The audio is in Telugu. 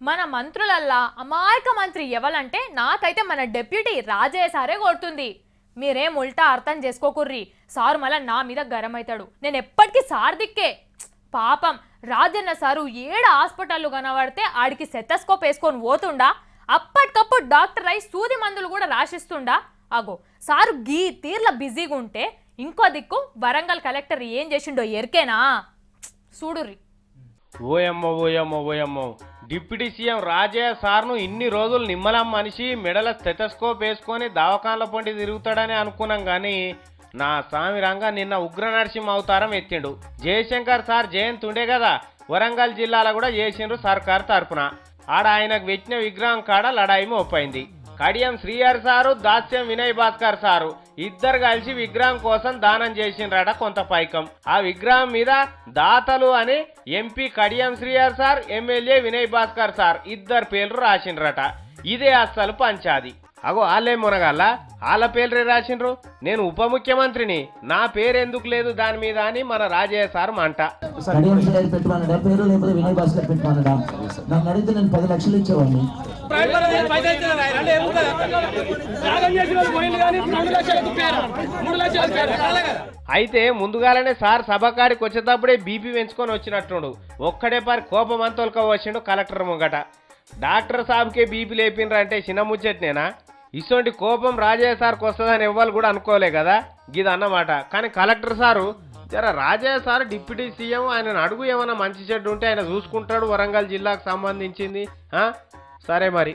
మన మంత్రులల్లా అమాయక మంత్రి ఎవలంటే నాకైతే మన డెప్యూటీ రాజయ్య సారే కొడుతుంది. మీరేం ఉల్టా అర్థం చేసుకోకుర్రి. సారు మళ్ళా నా మీద గరం అవుతాడు. నేను ఎప్పటికీ సార్ దిక్కే. పాపం రాజన్న సారు ఏడ హాస్పిటల్లో కనబడితే ఆడికి సెటస్కోప్ వేసుకొని పోతుండా. అప్పటికప్పుడు డాక్టర్ అయి సూది మందులు కూడా రాసిస్తుండా. అగో సారు గీ తీర్ల బిజీగా ఉంటే ఇంకో దిక్కు వరంగల్ కలెక్టర్ ఏం చేసిండో ఎరికేనా చూడుర్రి. ఓయమ్మో ఓయమ్మో ఓయమ్మో డిప్యూటీ సీఎం రాజయ్య సార్ను ఇన్ని రోజులు నిమ్మలం మనిషి మెడల స్టెటస్కోప్ వేసుకొని దవాఖాన్ల పొంటి తిరుగుతాడని అనుకున్నాం కానీ నా స్వామి రంగా నిన్న ఉగ్ర నరసింహ అవతారం ఎత్తిండు. జయశంకర్ సార్ జయంతి ఉండే కదా, వరంగల్ జిల్లాలో కూడా చేసిండ్రు సర్కార్ తరపున. ఆడ ఆయనకు వెచ్చిన విగ్రహం కాడ లడాయి మోపైంది. కడియం శ్రీహరి సారు, దాస్యం వినయ్ భాస్కర్ సారు ఇద్దరు కలిసి విగ్రహం కోసం దానం చేసిండ్రట కొంత పైకం. ఆ విగ్రహం మీద దాతలు అని MP Kadiyam Srihari sir, MLA Vinay Bhaskar sir ఇద్దరు పేర్లు రాసిండ్రట. ఇదే అస్సలు పంచాది. అగో వాళ్ళే మునగాల వాళ్ళ పేర్లే రాసిండ్రు. నేను ఉప ముఖ్యమంత్రిని, నా పేరు ఎందుకు లేదు దాని మీద అని మన రాజయ్య సార్ మంట. పేరు లేకపోతే వినయ్ భాస్కర్ పెట్టమనడా? నన్ను అడిగితే నేను 10 లక్షలు ఇచ్చేవాడిని. అయితే ముందుగానే సార్ సభకాడికి వచ్చేటప్పుడే బీపీ పెంచుకొని వచ్చినట్టుండు. ఒక్కడే పారి కోపం అంతొలక వచ్చిండు కలెక్టర్ ముంగట. డాక్టర్ సాబ్కే బీపీ లేపినరంటే చిన్న ముచ్చట్నేనా? ఇటువంటి కోపం రాజయ్య సార్కి వస్తుందని ఎవ్వరు కూడా అనుకోలే కదా. గిది అన్నమాట. కానీ కలెక్టర్ సారు జర రాజయ్య సార్ డిప్యూటీ సీఎం, ఆయన అడుగు ఏమైనా మంచి చెడ్డు ఉంటే ఆయన చూసుకుంటాడు వరంగల్ జిల్లాకు సంబంధించింది. సరే మరి.